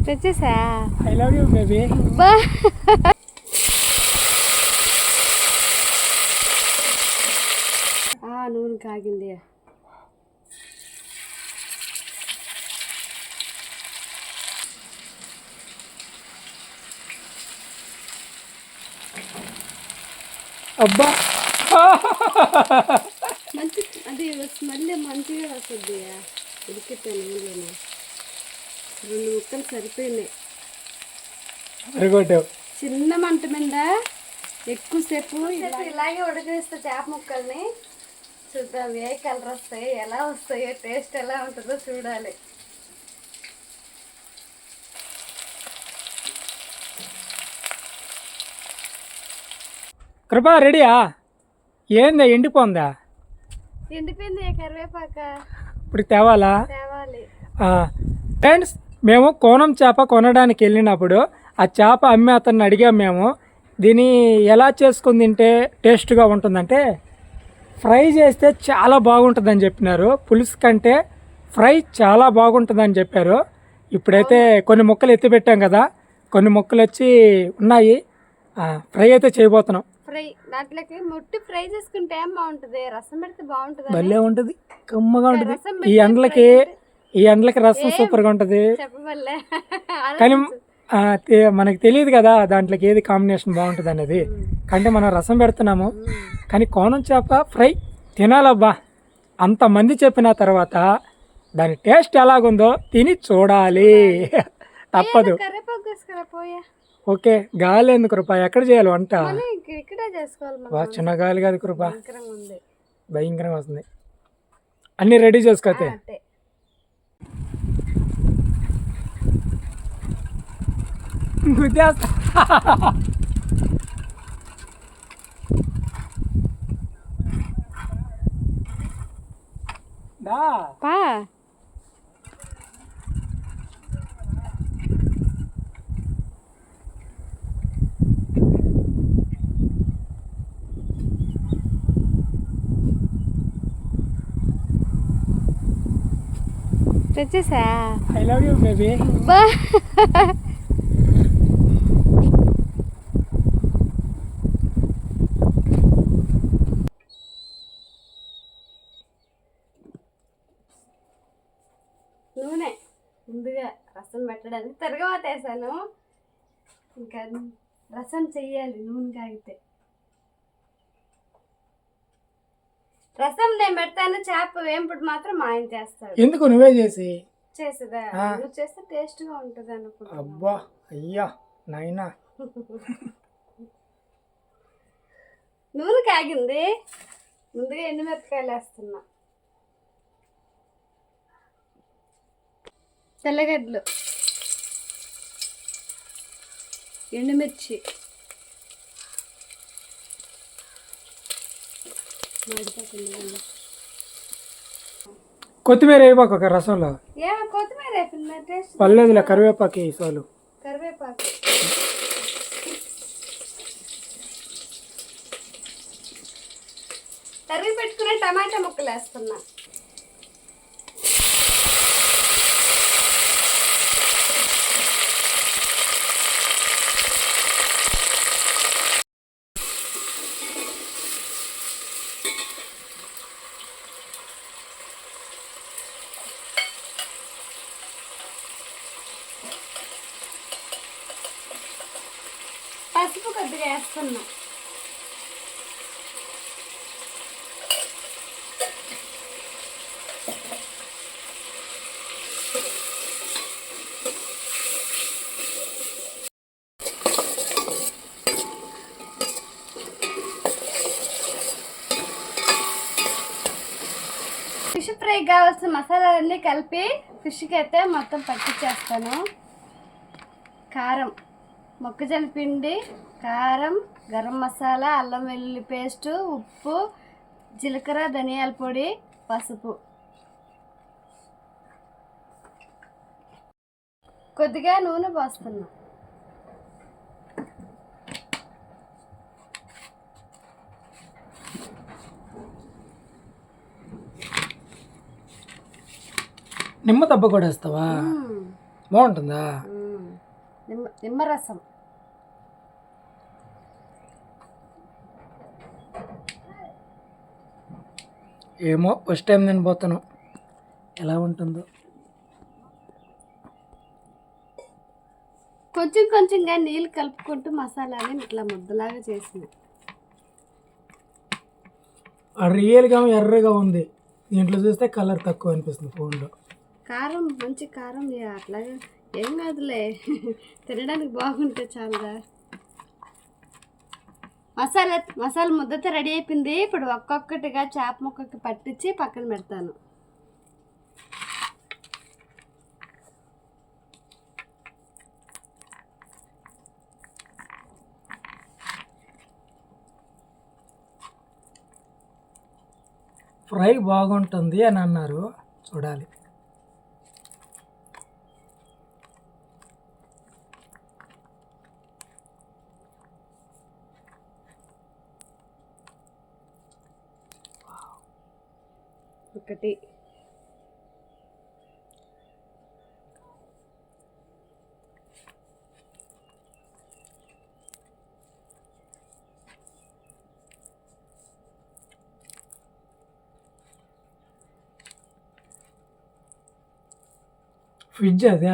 తెచ్చేసా. I love you baby. నూనె కాగింది. అబ్బా మంచి అది స్మెల్ మంచిగా వస్తుంది. ఉడికితే నూనెలోనే 2 ముక్కలు సరిపోయినాయి. చిన్న మంట మీద ఎక్కువసేపు ఇలాగే ఉడకేస్తే చేప ముక్కల్ని చూద్దాం ఏ కలర్ వస్తాయి, ఎలా వస్తాయో, టేస్ట్ ఎలా ఉంటుందో చూడాలి. కృపా రెడీయా? ఏందా ఎండిపోందా? ఎండిపోయింది. కరివేపాక ఇప్పుడు తేవాలా? తేవాలి. ఫ్రెండ్స్, మేము కోనం చేప కొనడానికి వెళ్ళినప్పుడు ఆ చేప అమ్మే అతన్ని అడిగాము. మేము దీన్ని ఎలా చేసుకుని తింటే టేస్ట్గా ఉంటుందంటే ఫ్రై చేస్తే చాలా బాగుంటుందని చెప్పినారు. పులుసు కంటే ఫ్రై చాలా బాగుంటుందని చెప్పారు. ఇప్పుడైతే కొన్ని ముక్కలు ఎత్తిపెట్టాం కదా, కొన్ని ముక్కలు వచ్చి ఉన్నాయి. ఫ్రై అయితే చేయబోతున్నాం. ఫ్రై దాంట్లోకి ముట్టి ఫ్రై చేసుకుంటే ఏం బాగుంటుంది, రసం పెడితే బాగుంటుంది. భలే ఉంటుంది, కమ్మగా ఉంటుంది. ఈ ఎండలకి రసం సూపర్గా ఉంటుంది. చెప్పవల్లే కానీ మనకి తెలియదు కదా దాంట్లోకి ఏది కాంబినేషన్ బాగుంటుంది అనేది. కంటే మనం రసం పెడుతున్నాము. కానీ కోనం చేప ఫ్రై తినాలబ్బా. అంతమంది చెప్పిన తర్వాత దాని టేస్ట్ ఎలాగుందో తిని చూడాలి. తప్పదు. ఓకే, గాలి ఎందుకు కృప? ఎక్కడ చేయాలి వంట? చిన్న గాలి కాదు కృప, భయంకరంగా వస్తుంది. అన్నీ రెడీ చేసుకోతే. గుద్దేస్తా. తెచ్చేసా. I love you baby. నూనె ముందుగా రసం పెట్టడానికి తిరగమాత వేసాను. ఇంకా రసం చెయ్యాలి. నూనె కాగితే రసం నేను పెడతాను. చేప వేంపుడు మాత్రం మా ఆయన చేస్తాడు. ఎందుకు నువ్వే చేసేదా? నువ్వు చేస్తే టేస్ట్ గా ఉంటుంది అనుకుంటా. అబ్బా అయ్యా నాయనా. నూనె కాగింది. ముందుగా ఎండుమిరపకాయలు వేస్తున్నా, తెల్లగడ్డలు, ఎండుమిర్చి, కొత్తిమీర వేయబాకు ఒక రసంలో. కొత్తిమీర పర్లేదులే, కరివేపాకు సోలు. కరివేపాకు తరిగి పెట్టుకునే టమాటా ముక్కలు వేస్తున్నా. పసుపు కొద్దిగా వేస్తున్నా. ఫిష్ ఫ్రై కావాల్సిన మసాలాలన్నీ కలిపి ఫిష్కి అయితే మొత్తం పట్టించేస్తాను. కారం, మొక్కజొన్న పిండి, కారం, గరం మసాలా, అల్లం వెల్లుల్లి పేస్టు, ఉప్పు, జీలకర్ర, ధనియాల పొడి, పసుపు, కొద్దిగా నూనె పోస్తున్నా. నిమ్మ దెబ్బ కూడా వేస్తావా? బాగుంటుందా? నిమ్మరసం. ఏమో ఫస్ట్ టైం నేను పోతాను, ఎలా ఉంటుందో. కొంచెం కొంచెంగా నీళ్ళు కలుపుకుంటూ మసాలాని ఇట్లా ముద్దలాగా చేసిన. రియల్గా ఎర్రగా ఉంది, దీంట్లో చూస్తే కలర్ తక్కువ అనిపిస్తుంది ఫోన్లో. కారం మంచి కారం అట్లాగే ఏం కాదులే, తినడానికి బాగుంటే చాలుగా. మసాలా ముద్దతో రెడీ అయిపోయింది. ఇప్పుడు ఒక్కొక్కటిగా చేప ముక్కకి పట్టించి పక్కన పెడతాను. ఫ్రై బాగుంటుంది అని అన్నారు, చూడాలి. ఒకటి ఫ్రిడ్జ్ అదే.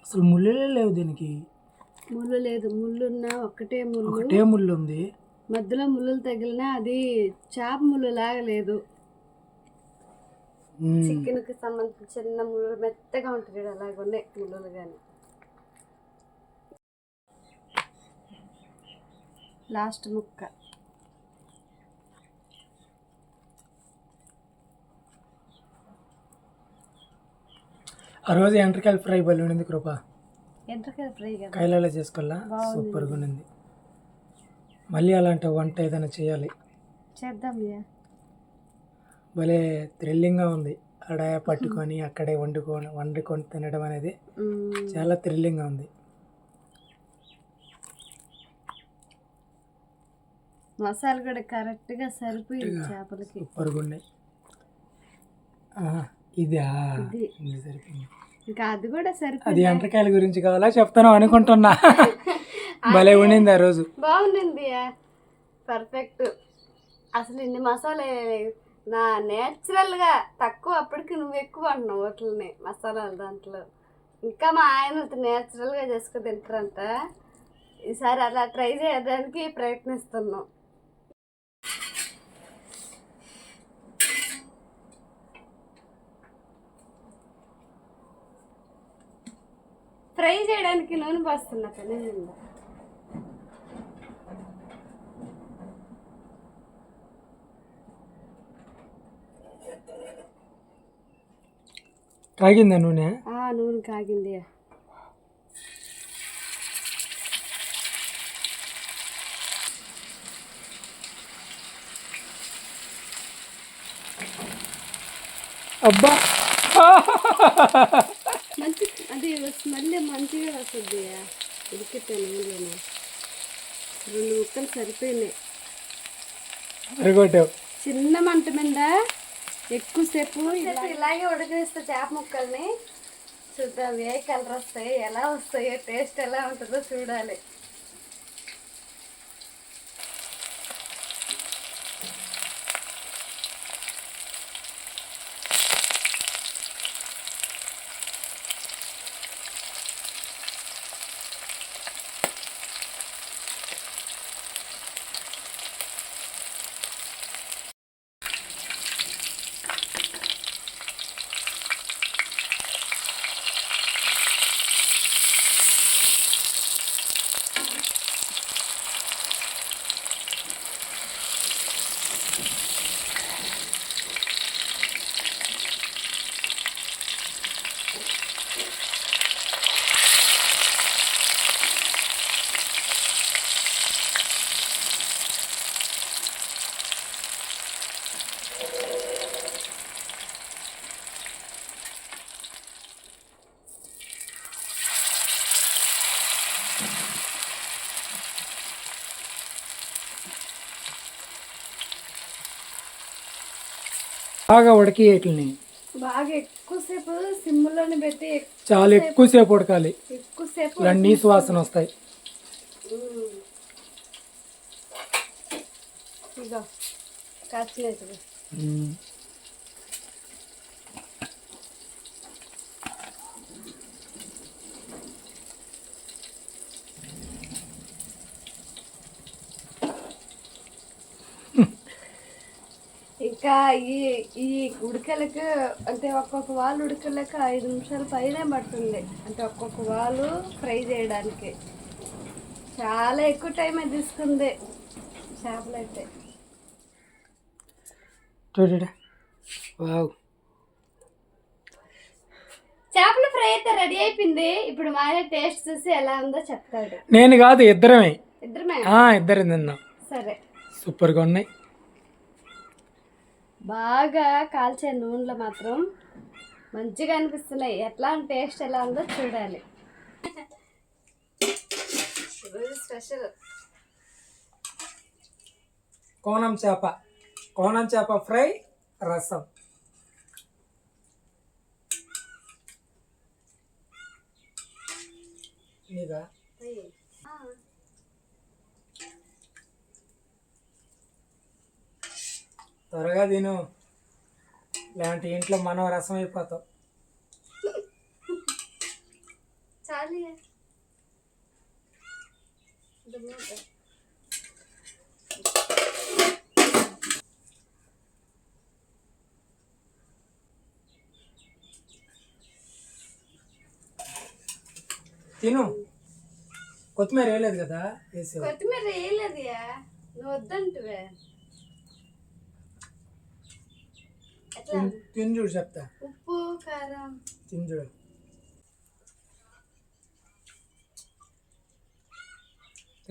అసలు ముళ్ళే లేవు దీనికి. ముళ్ళు లేదు, ముళ్ళున్నా ఒకటే ముళ్ళు ఉంది. మధ్యలో ముళ్ళులు తగిలినా అది చేప ముళ్ళు లాగా లేదు. చికెన్కి సంబంధించిన చిన్న ముళ్ళు మెత్తగా ఉంటుంది, అలాగే ఉన్నాయి ముళ్ళులు. కానీ లాస్ట్ ముక్క ఆ రోజు ఎండ్రకాయలు ఫ్రై బలి ఉండింది కృప. ఎండ్రకాయ ఫ్రై కదా, కాయలలో చేసుకోవాలా, సూపర్గా ఉండింది. మళ్ళీ అలాంటి వంట ఏదైనా చేయాలి, చేద్దాం. భలే థ్రిల్లింగ్గా ఉంది. ఆడ పట్టుకొని అక్కడే వండుకొని తినడం అనేది చాలా థ్రిల్లింగ్గా ఉంది. మసాలా కూడా కరెక్ట్గా సరిపోయింది చేపలకి, సూపర్గా ఉన్నాయి. ఇది సరిపోయింది. ఇంకా అది కూడా సరిపోయింది. అది ఎండ్రకాయల గురించి కావాలా చెప్తాను అనుకుంటున్నా. భలే ఉండింది ఆ రోజు, బాగుండింది, పర్ఫెక్ట్. అసలు ఇన్ని మసాలా నా నేచురల్గా తక్కువ, అప్పటికి నువ్వు ఎక్కువ అంటున్నావు వాటిని మసాలాలు దాంట్లో. ఇంకా మా ఆయన నేచురల్గా చేసుకుని తింటారంట. ఈసారి అలా ట్రై చేయడానికి ప్రయత్నిస్తున్నాం. ఫ్రై చేయడానికి నూనె పోస్తున్నా కానీ కాగిందా నూనె? నూనె కాగింది. అబ్బా మంచి అది స్మెల్ మంచిగా వస్తుంది. ఉడికితే నూనెలోనే 2 ముక్కలు సరిపోయినాయి. చిన్న మంట మీద ఎక్కువసేపు ఇలాగే ఉడకనిస్తే చేప ముక్కల్ని చూద్దాం ఏ కలర్ వస్తాయి, ఎలా వస్తాయో, టేస్ట్ ఎలా ఉంటుందో చూడాలి. బాగా ఉడకి వీటిని బాగా ఎక్కువసేపు సిమ్లోనే పెట్టి చాలా ఎక్కువసేపు ఉడకాలి, ఎక్కువసేపు ఇలా నీసు వాసన వస్తాయి. ఇదో కాచినది. ఇంకా ఈ ఉడకలకు అంటే ఒక్కొక్క వాళ్ళు ఉడకలకు 5 నిమిషాలు పైనే పడుతుంది. అంటే ఒక్కొక్క వాళ్ళు ఫ్రై చేయడానికి చాలా ఎక్కువ టైం తీసుకుంది చేపలు అయితే. చూడ వావ్, చేపల ఫ్రై అయితే రెడీ అయిపోయింది. ఇప్పుడు మా ఆయన టేస్ట్ చూసి ఎలా ఉందో చెప్తాడు. నేను కాదు, ఇద్దరమే. ఇద్దరమే? ఇద్దరు తిన్నాం. సరే, సూపర్గా ఉన్నాయి. బాగా కాల్చే నూనెలో మాత్రం మంచిగా అనిపిస్తున్నాయి. ఎట్లా టేస్ట్ ఎలా ఉందో చూడాలి. స్పెషల్ కోనం చేప ఫ్రై, రసం. నీగా త్వరగా తిను, ఇలాంటి ఇంట్లో మనం రసం అయిపోతాం. చాలు. తిను. కొత్తిమీర వేయలేదు కదా? కొత్తిమీర వేయలేదు. నువ్వు వద్దంటువే. తిని చూడు, చెప్తా. ఉప్పు కారం తిని చూడు.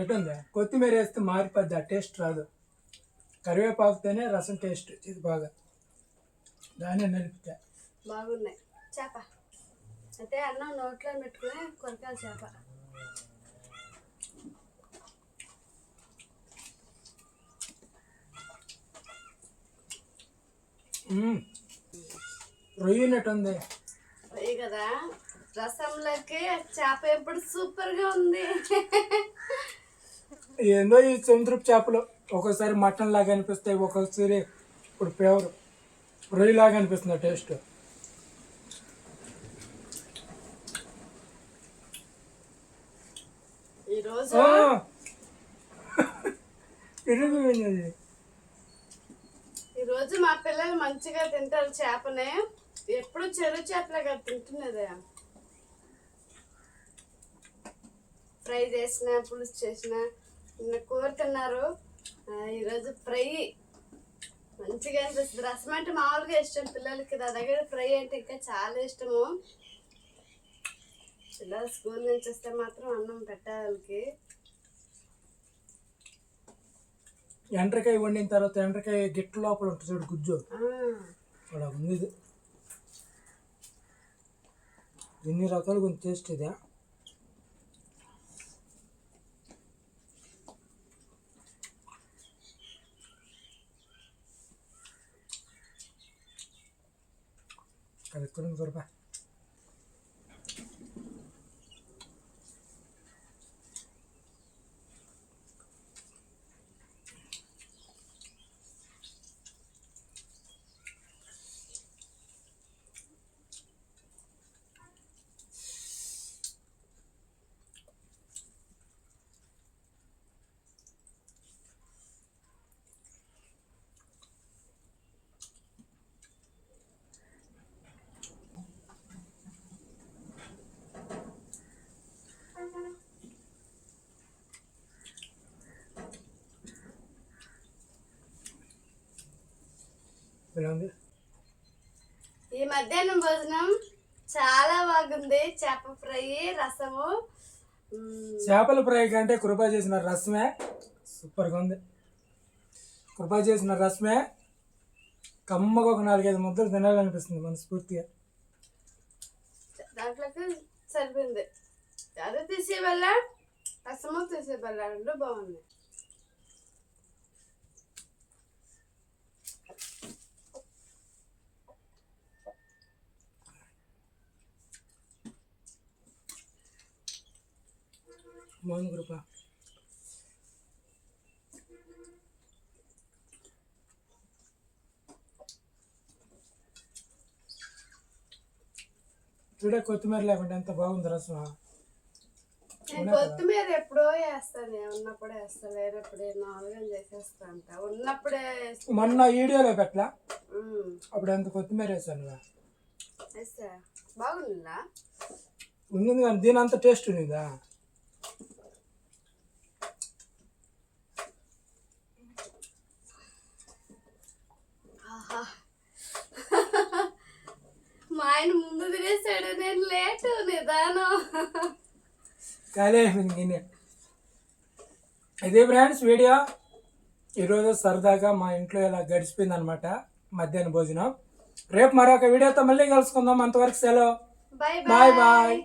ఎటుందా? కొత్తిమీర వేస్తే మారిపోద్ది, ఆ టేస్ట్ రాదు. కరివేపాకుతోనే రసం టేస్ట్ ఇది బాగా. దాన్ని నలిపితే బాగున్నాయి. చేప అయితే అన్నం నోట్లో పెట్టుకుని కొరకాలి చేప. రొయ్యనట్టు ఉంది. రొయ్య కదా, రసంలోకి చేప ఎప్పుడు సూపర్గా ఉంది. ఏందో ఈ సముద్రపు చేపలు ఒక్కోసారి మటన్ లాగా అనిపిస్తాయి, ఒక్కొక్కసారి ఇప్పుడు ప్యూర్ రొయ్య లాగా అనిపిస్తుంది టేస్ట్. ఈరోజు మా పిల్లలు మంచిగా తింటారు చేపనే. ఎప్పుడు చెరువు చేపలుగా తింటున్నదే. ఫ్రై చేసిన, పులుసు చేసిన, నిన్న కూర తిన్నారు. ఈరోజు ఫ్రై మంచిగా అనిపిస్తుంది. రసం అంటే మామూలుగా ఇష్టం పిల్లలకి, నా దగ్గర ఫ్రై అంటే ఇంకా చాలా ఇష్టము. పిల్లలు స్కూల్ నుంచి వస్తే మాత్రం అన్నం పెట్టాలి వాళ్ళకి. ఎండ్రకాయ వండిన తర్వాత ఎండ్రకాయ గిట్ల లోపల ఉంటుంది చూడు, గుజ్జు అలా ఉంది. ఇది ఎన్ని రకాలుగా ఉంది టేస్ట్. ఇదే కలుపుకొని దొరక. ఈ మధ్యాహ్నం భోజనం చాలా బాగుంది. చేప ఫ్రై, రసము. చేపల ఫ్రై కంటే కృపా చేసిన రసమే సూపర్గా ఉంది. కృపా చేసిన రసమే కమ్మగా ఒక 4-5 ముద్దలు తినాలనిపిస్తుంది మనస్ఫూర్తిగా. దాంట్లోకి సరిపోయింది. అది తీసే వల్ల రసము తీసే వల్ల రెండు బాగుంది. మోహన్ గ్రూపా చూడే కొత్తిమీర లేకుండా ఎంత బాగుంది రసం. నేను కొత్తిమీర ఎప్పుడో వేస్తాను, ఉన్నప్పుడే వేస్తాను, వేరేప్పుడే నాలుగు చేసేస్తా అంట, ఉన్నప్పుడే మొన్న వీడియోలో పెట్టలా అప్పుడు ఎంత కొత్తిమీర వేసాను వేస్తా. బాగుందా? ఉంది కానీ దీని అంత టేస్ట్ ఉందా? మా ఆయన ముందు తినేసాడు, నేను లేటు నిదానం. ఖాళీ అయిపోయింది. ఇదే ఫ్రెండ్స్ వీడియో ఈరోజు సరదాగా మా ఇంట్లో ఇలా గడిచిపోయింది అనమాట మధ్యాహ్న భోజనం. రేపు మరొక వీడియోతో మళ్ళీ కలుసుకుందాం. అంతవరకు సెలవు. Bye bye bye.